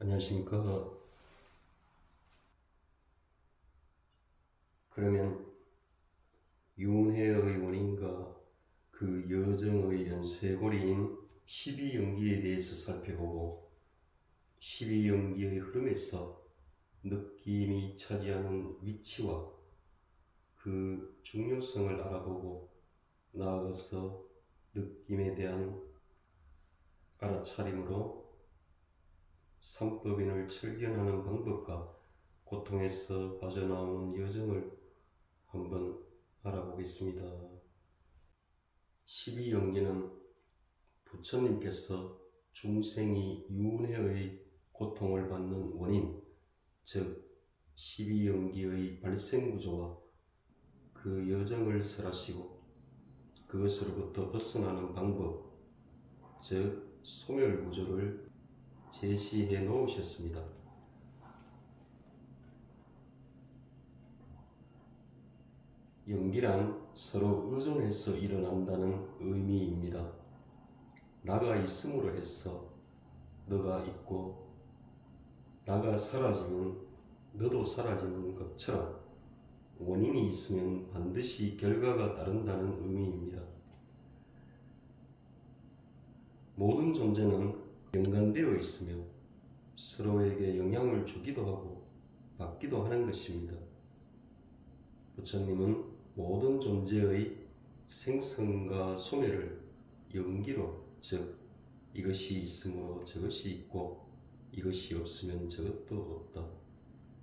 안녕하십니까. 그러면 윤회의 원인과 그 여정의 연쇄고리인 12연기에 대해서 살펴보고 12연기의 흐름에서 느낌이 차지하는 위치와 그 중요성을 알아보고 나아가서 느낌에 대한 알아차림으로 삼법인을 철견하는 방법과 고통에서 빠져나오는 여정을 한번 알아보겠습니다. 12연기는 부처님께서 중생이 윤회의 고통을 받는 원인, 즉 12연기의 발생 구조와 그 여정을 설하시고 그것으로부터 벗어나는 방법, 즉 소멸 구조를 제시해 놓으셨습니다. 연기란 서로 의존해서 일어난다는 의미입니다. 나가 있음으로 해서 너가 있고 나가 사라지면 너도 사라지는 것처럼 원인이 있으면 반드시 결과가 따른다는 의미입니다. 모든 존재는 연관되어 있으며 서로에게 영향을 주기도 하고 받기도 하는 것입니다. 부처님은 모든 존재의 생성과 소멸을 연기로, 즉 이것이 있으므로 저것이 있고 이것이 없으면 저것도 없다,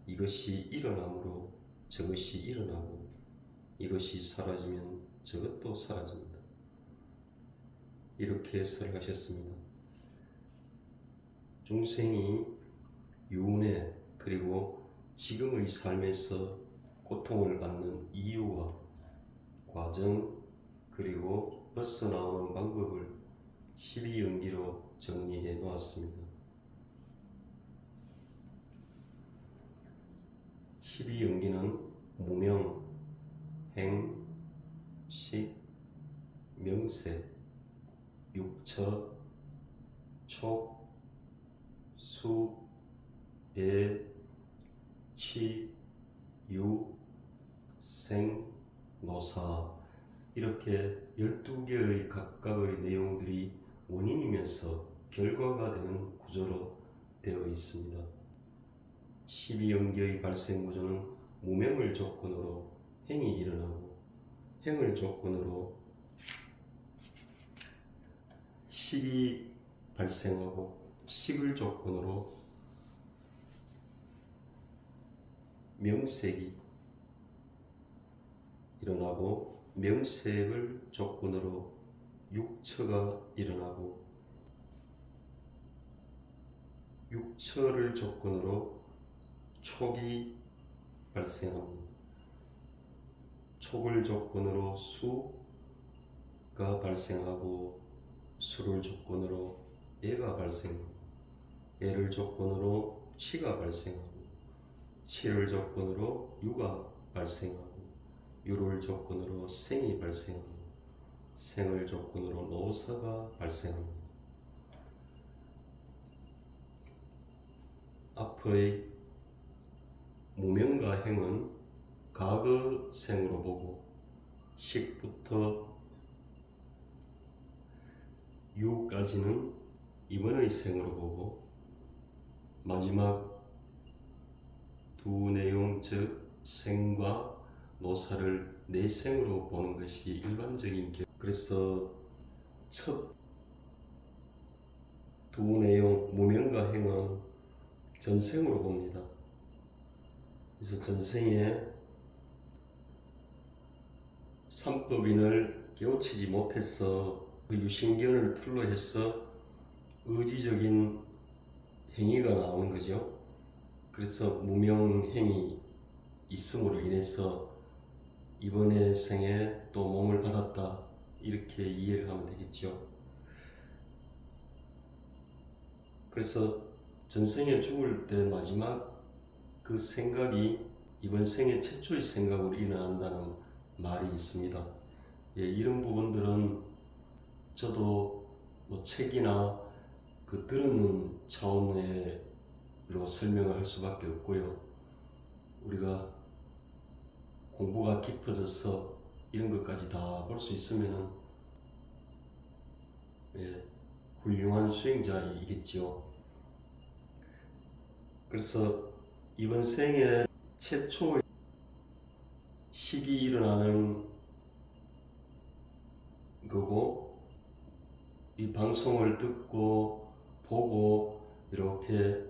이것이 일어나므로 저것이 일어나고 이것이 사라지면 저것도 사라집니다, 이렇게 설하셨습니다. 중생이 윤회 그리고 지금의 삶에서 고통을 받는 이유와 과정 그리고 벗어나오는 방법을 12연기로 정리해 놓았습니다. 12연기는 무명, 행, 식, 명세, 육처, 촉, 수, 배, 치, 유, 생, 노사, 이렇게 12개의 각각의 내용들이 원인이면서 결과가 되는 구조로 되어 있습니다. 12연기의 발생 구조는 무명을 조건으로 행이 일어나고 행을 조건으로 식이 발생하고 식을 조건으로 명색이 일어나고 명색을 조건으로 육처가 일어나고 육처를 조건으로 촉이 발생하고 촉을 조건으로 수가 발생하고 수를 조건으로 애가 발생하고 애를 조건으로 치가 발생하고 치를 조건으로 유가 발생하고 유를 조건으로 생이 발생하고 생을 조건으로 노사가 발생합니다. 앞의 무명과 행은 과거 생으로 보고 식부터 유까지는 이번의 생으로 보고 마지막 두 내용, 즉 생과 노사를 내생으로 보는 것이 일반적인 경우. 그래서 첫 두 내용 무명과 행은 전생으로 봅니다. 그래서 전생에 삼법인을 깨우치지 못해서 그 유신견을 틀로 해서 의지적인 행위가 나오는 거죠. 그래서 무명행이 있음으로 인해서 이번에 생에 또 몸을 받았다, 이렇게 이해를 하면 되겠죠. 그래서 전생에 죽을 때 마지막 그 생각이 이번 생의 최초의 생각으로 일어난다는 말이 있습니다. 이런 부분들은 저도 책이나 그 들었는 차원의 설명을 할 수밖에 없고요. 우리가 공부가 깊어져서 이런 것까지 다 볼 수 있으면은 훌륭한 수행자이겠지요. 그래서 이번 생에 최초 식이 일어나는 거고, 이 방송을 듣고 보고 이렇게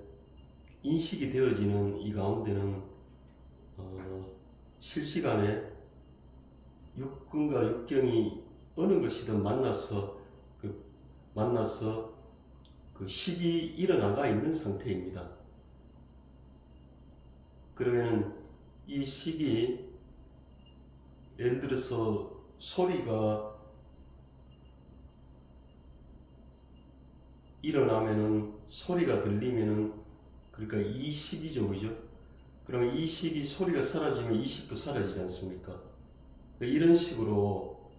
인식이 되어지는 이 가운데는 실시간에 육근과 육경이 어느 것이든 만나서 그 식이 일어나가 있는 상태입니다. 그러면 이 식이 예를 들어서 소리가 일어나면은, 소리가 들리면은, 그러니까 이 식이죠, 그죠? 그러면 이 식이, 소리가 사라지면 이 식도 사라지지 않습니까? 이런 식으로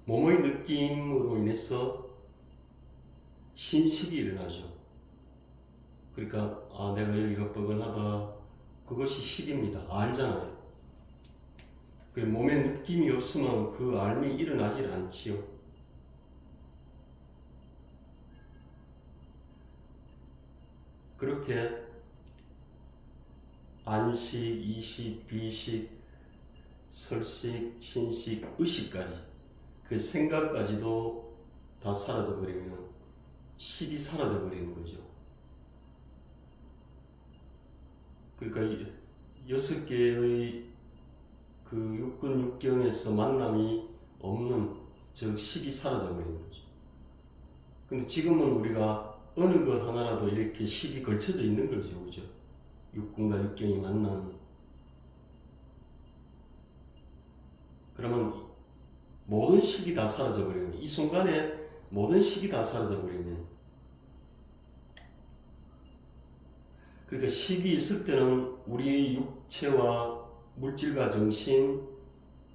몸의 느낌으로 인해서 신식이 일어나죠. 그러니까 내가 여기가 뻐근하다, 그것이 식입니다. 알잖아요. 그 몸에 느낌이 없으면 그 알미 일어나질 않지요. 그렇게 안식, 이식, 비식, 설식, 신식, 의식까지, 그 생각까지도 다 사라져버리면 식이 사라져버리는 거죠. 그러니까 6개의 그 육근 육경에서 만남이 없는, 즉 식이 사라져버리는 거죠. 근데 지금은 우리가 어느 것 하나라도 이렇게 식이 걸쳐져 있는 거죠, 그죠? 육근과 육경이 만나는. 그러면 모든 식이 다 사라져버리면, 이 순간에 모든 식이 다 사라져버리면, 그러니까 식이 있을 때는 우리 육체와 물질과 정신,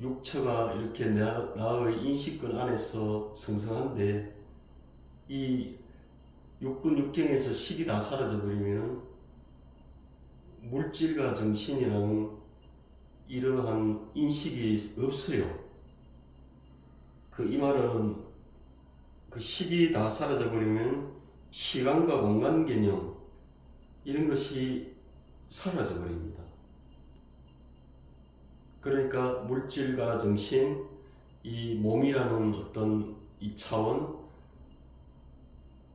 육체가 이렇게 나의 인식권 안에서 성성한데, 이 육근 육경에서 식이 다 사라져버리면 물질과 정신이라는 이러한 인식이 없어요. 이 말은 그 식이 다 사라져버리면 시간과 공간 개념, 이런 것이 사라져버립니다. 그러니까 물질과 정신, 이 몸이라는 어떤 이 차원,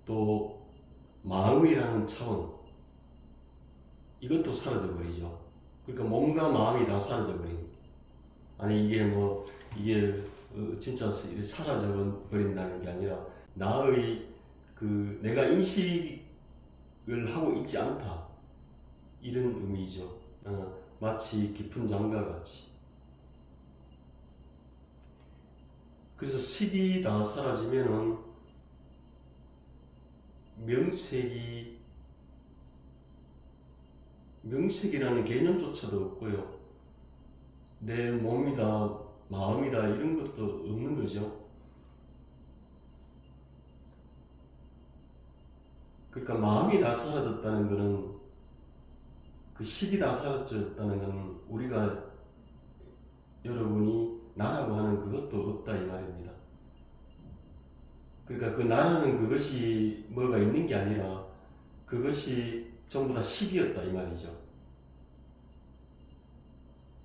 또 마음이라는 차원, 이것도 사라져버리죠. 그러니까 몸과 마음이 다 사라져버립니다. 아니 이게 진짜 사라져버린다는 게 아니라 나의 내가 인식을 하고 있지 않다, 이런 의미죠. 마치 깊은 장과 같이. 그래서 식이 다 사라지면은 명색이라는 개념조차도 없고요. 내 몸이다, 마음이다, 이런 것도 없는 거죠. 그러니까 마음이 다 사라졌다는 것은, 그 식이 다 사라졌다는 것은 우리가, 여러분이 나라고 하는 그것도 없다, 이 말입니다. 그러니까 그 나라는 그것이 뭐가 있는 게 아니라 그것이 전부 다 식이었다, 이 말이죠.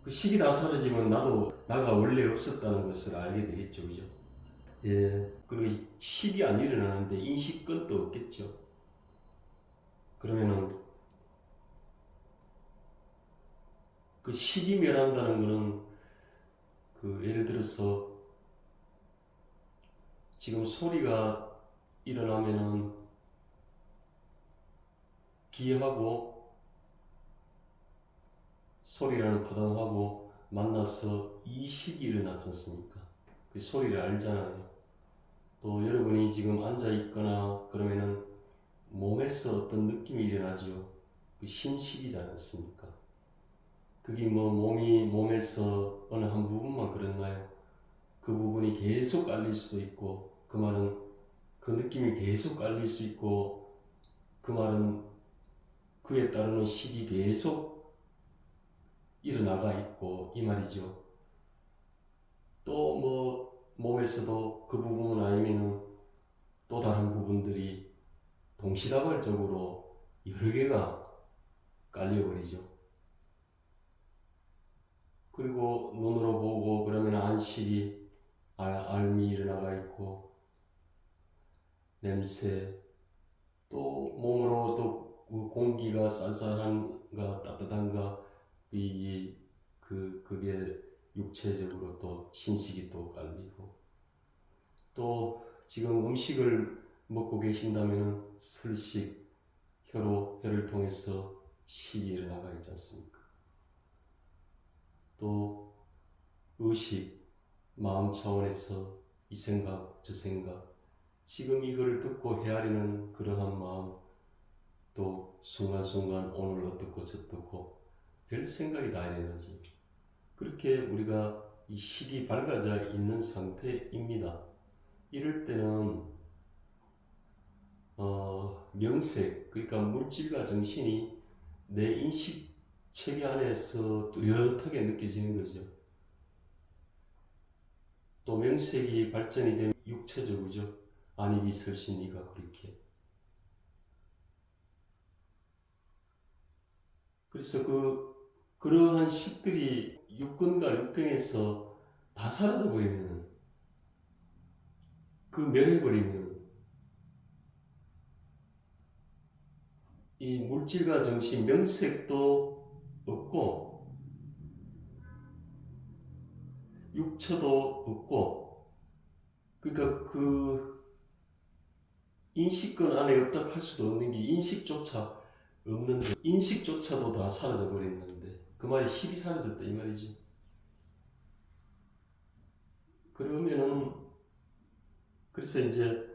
그 식이 다 사라지면 나가 원래 없었다는 것을 알게 되겠죠, 그죠? 예. 그리고 식이 안 일어나는데 인식권도 없겠죠. 그러면은 그 식이 멸한다는 거는, 예를 들어서 지금 소리가 일어나면은 귀하고 소리라는 파동하고 만나서 이 식이 일어났지 않습니까? 그 소리를 알잖아요. 또 여러분이 지금 앉아 있거나 그러면은 몸에서 어떤 느낌이 일어나죠. 그 신식이지 않습니까? 그게 몸에서 어느 한 부분만 그렇나요? 그 부분이 계속 깔릴 수도 있고, 그 말은 그 느낌이 계속 깔릴 수 있고, 그 말은 그에 따르는 식이 계속 일어나가 있고 이 말이죠. 또 뭐 몸에서도 그 부분 아니면은 또 다른 부분들이 동시다발적으로 여러 개가 깔려버리죠. 그리고 눈으로 보고 그러면 안식이 알미 일어나가 있고 냄새 또 몸으로 또 그 공기가 쌀쌀한가 따뜻한가 그게 육체적으로 또 신식이 또 깔리고 또 지금 음식을 먹고 계신다면 설식 혀를 통해서 식이 일어나가 있지 않습니까? 또 의식 마음 차원에서 이 생각 저 생각 지금 이걸 듣고 헤아리는 그러한 마음 또 순간순간 오늘 어떻고 저떻고 별 생각이 다 일어나지. 그렇게 우리가 이 식이 밝아져 있는 상태입니다. 이럴 때는 명색 그러니까 물질과 정신이 내 인식 체계 안에서 뚜렷하게 느껴지는 거죠. 또 명색이 발전이 되면 육체적이죠. 안입이 설신이가 그렇게. 그래서 그러한 식들이 육근과 육경에서 다 사라져 버리면 멸해버리면 이 물질과 정신 명색도 없고 육처도 없고 그러니까 인식권 안에 없다 할 수도 없는 게 인식조차 없는데 인식조차도 다 사라져 버렸는데 그 말이 식이 사라졌다 이 말이죠. 그러면은 그래서 이제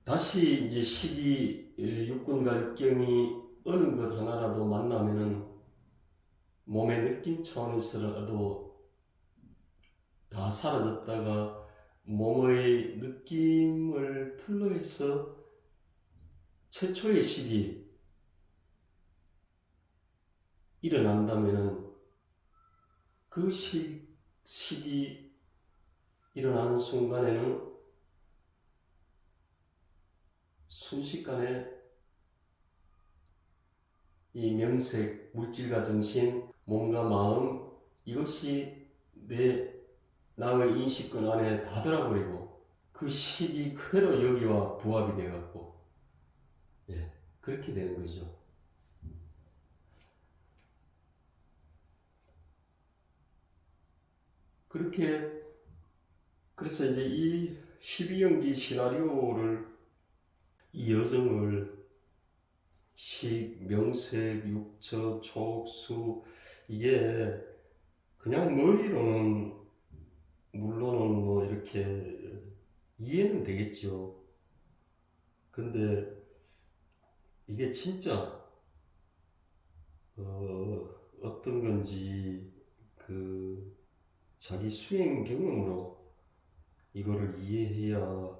다시 이제 식이 육군과 육경이 어느 것 하나라도 만나면은 몸의 느낌 차원에서라도 다 사라졌다가 몸의 느낌을 틀로 해서 최초의 식이 일어난다면은 그 식이 일어나는 순간에는 순식간에 이 명색, 물질과 정신, 몸과 마음 이것이 나의 인식권 안에 다 들어버리고 그 식이 그대로 여기와 부합이 돼갖고 그렇게 되는 거죠. 그래서 이제 이 12연기 시나리오를 이 여정을 식, 명색, 육처, 촉수 이게 그냥 머리로는 물론은 뭐 이렇게 이해는 되겠죠. 근데 이게 진짜 어떤 건지 자기 수행 경험으로 이거를 이해해야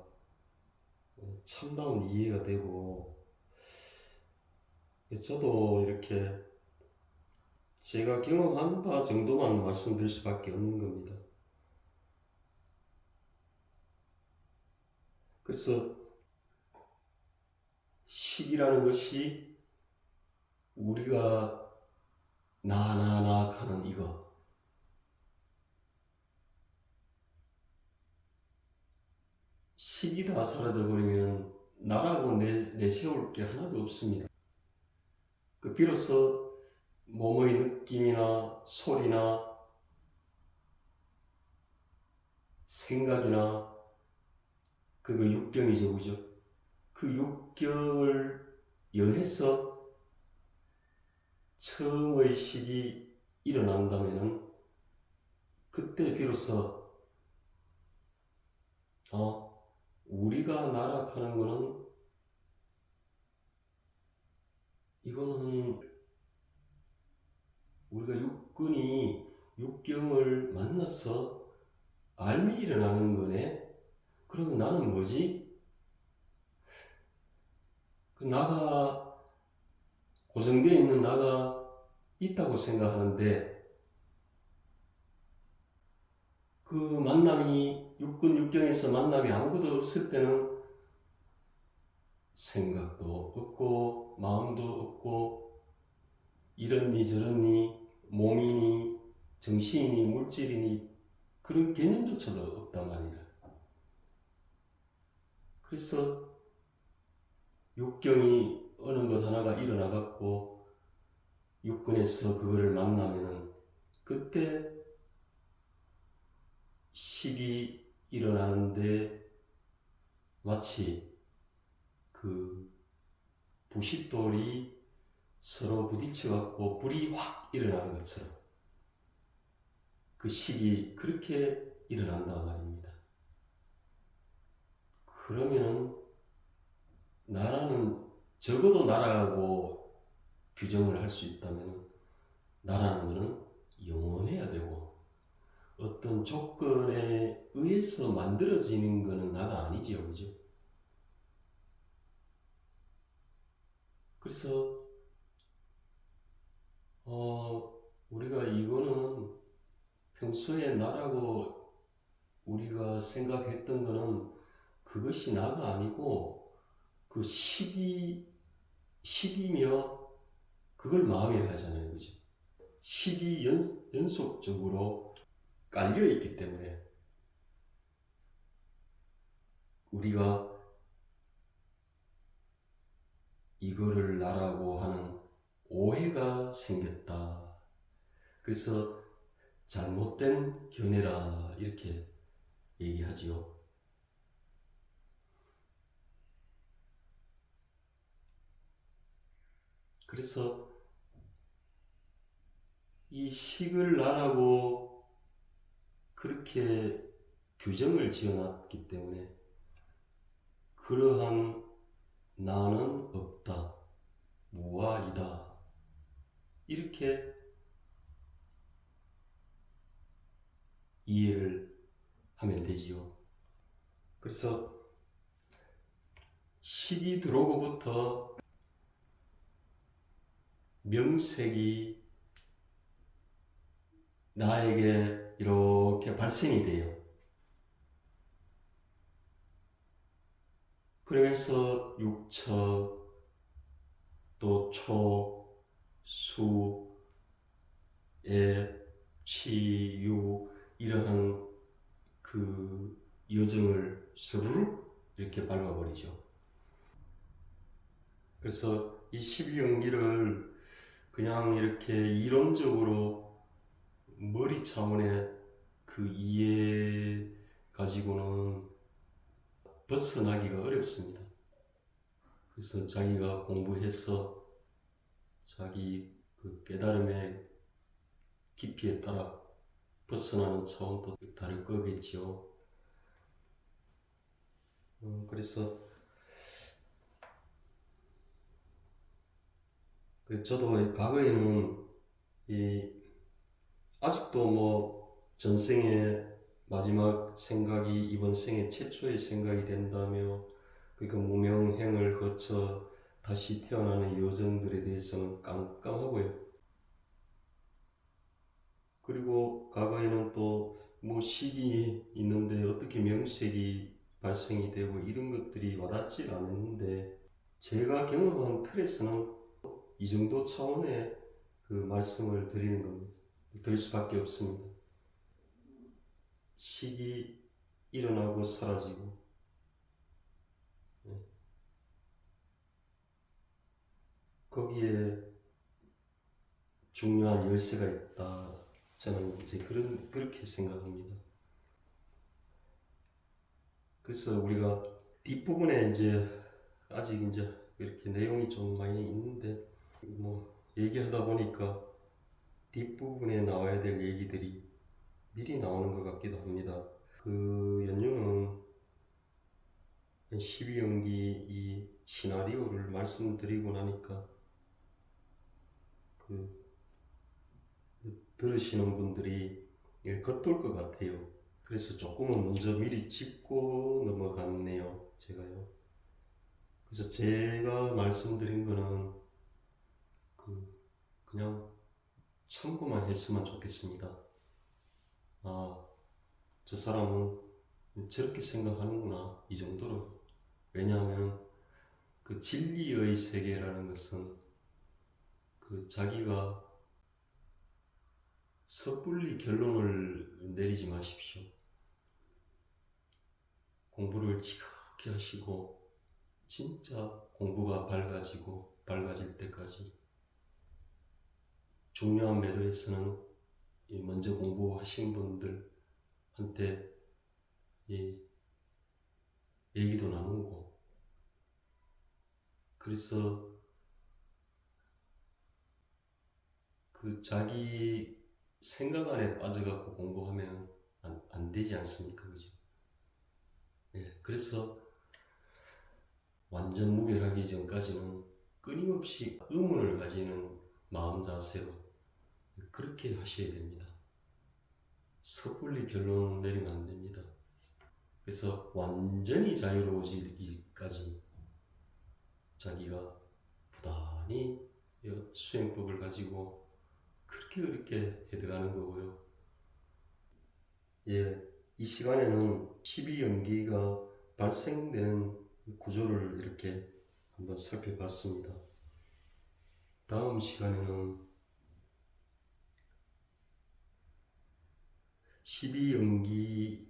참다운 이해가 되고 저도 이렇게 제가 경험한 바 정도만 말씀드릴 수밖에 없는 겁니다. 그래서 식이라는 것이 우리가 나 하는 이거 식이 다 사라져버리면 나라고 내세울 게 하나도 없습니다. 비로소 몸의 느낌이나 소리나 생각이나 그거 육경이죠, 그죠? 그 육경을 연해서 처음의 식이 일어난다면은 그때 비로소 우리가 나락하는 거는 이거는 우리가 육경을 만나서 알미 일어나는 거네. 그러면 나는 뭐지? 나가 고정되어 있는 나가 있다고 생각하는데 그 만남이 육군 육경에서 만남이 아무것도 없을 때는 생각도 없고 마음도 없고 이런니 저런니 몸이니 정신이니 물질이니 그런 개념조차도 없단 말이야. 그래서 육경이 어느 것 하나가 일어나갖고 육군에서 그거를 만나면은 그때 식이 일어나는데 마치 그 부싯돌이 서로 부딪혀갖고 불이 확 일어나는 것처럼 그 식이 그렇게 일어난단 말입니다. 그러면은 나라는 적어도 나라고 규정을 할 수 있다면 나라는 것은 영원해야 되고 어떤 조건에 의해서 만들어지는 것은 나가 아니지요, 그죠? 그래서 우리가 이거는 평소에 나라고 우리가 생각했던 거는 그것이 나가 아니고 그 식이며 그걸 마음이라 하잖아요, 그죠? 식이 연속적으로 깔려 있기 때문에 우리가 이거를 나라고 하는 오해가 생겼다. 그래서 잘못된 견해라 이렇게 얘기하지요. 그래서 이 식을 나라고 그렇게 규정을 지어놨기 때문에 그러한 나는 없다, 무아이다 이렇게 이해를 하면 되지요. 그래서 식이 들어오고부터 명색이 나에게 이렇게 발생이 돼요. 그러면서 육처, 또 초, 수, 에, 치, 유 이러한 그 여정을 스르륵 이렇게 밟아버리죠. 그래서 이 12연기를 그냥 이렇게 이론적으로 머리 차원의 그 이해 가지고는 벗어나기가 어렵습니다. 그래서 자기가 공부해서 자기 그 깨달음의 깊이에 따라 벗어나는 차원도 다를 거겠지요. 그래서 저도 과거에는 아직도 뭐 전생의 마지막 생각이 이번 생의 최초의 생각이 된다며 그러니까 무명행을 거쳐 다시 태어나는 여정들에 대해서는 깜깜하고요. 그리고 과거에는 또 뭐 식이 있는데 어떻게 명색이 발생이 되고 이런 것들이 와닿지 않았는데 제가 경험한 틀에서는 이 정도 차원의 그 말씀을 드리는 겁니다. 드릴 수밖에 없습니다. 식이 일어나고 사라지고 거기에 중요한 열쇠가 있다. 저는 이제 그렇게 생각합니다. 그래서 우리가 뒷부분에 이제 아직 이제 이렇게 내용이 좀 많이 있는데 뭐 얘기하다 보니까 뒷부분에 나와야 될 얘기들이 미리 나오는 것 같기도 합니다. 그 연유는 12연기 이 시나리오를 말씀드리고 나니까 그 들으시는 분들이 겉돌 것 같아요. 그래서 조금은 먼저 미리 짚고 넘어갔네요, 제가요. 그래서 제가 말씀드린 거는 그냥 참고만 했으면 좋겠습니다. 아, 저 사람은 저렇게 생각하는구나, 이 정도로. 왜냐하면 그 진리의 세계라는 것은 그 자기가 섣불리 결론을 내리지 마십시오. 공부를 지극히 하시고 진짜 공부가 밝아질 때까지 중요한 매도에서는 먼저 공부하신 분들한테 얘기도 나누고, 그래서 그 자기 생각 안에 빠져갖고 공부하면 안 되지 않습니까? 그죠? 그래서 완전 무결하기 전까지는 끊임없이 의문을 가지는 마음 자세로 그렇게 하셔야 됩니다. 섣불리 결론 내리면 안 됩니다. 그래서 완전히 자유로워지기까지 자기가 부단히 수행법을 가지고 그렇게 해들어가는 거고요. 이 시간에는 12연기가 발생되는 구조를 이렇게 한번 살펴봤습니다. 다음 시간에는 12연기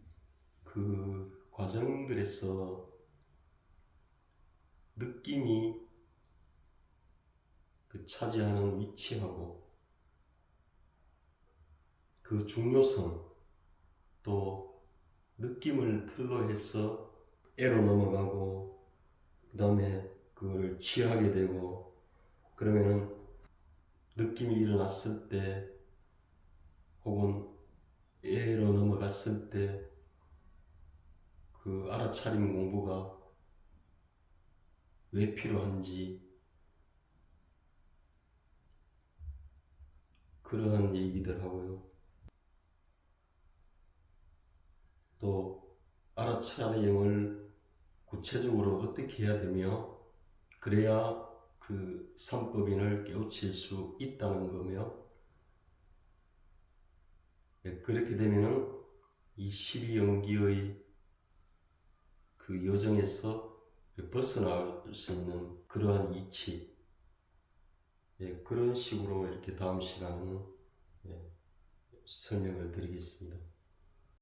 그 과정들에서 느낌이 그 차지하는 위치하고 그 중요성, 또 느낌을 틀로 해서 애로 넘어가고 그 다음에 그걸 취하게 되고, 그러면은 느낌이 일어났을 때 혹은 애로 넘어갔을 때 그 알아차림 공부가 왜 필요한지, 그러한 얘기들 하고요. 또 알아차림을 구체적으로 어떻게 해야 되며 그래야 그 삼법인을 깨우칠 수 있다는 거며, 그렇게 되면은 이 12연기의 그 여정에서 벗어날 수 있는 그러한 이치, 그런 식으로 이렇게 다음 시간에는 설명을 드리겠습니다.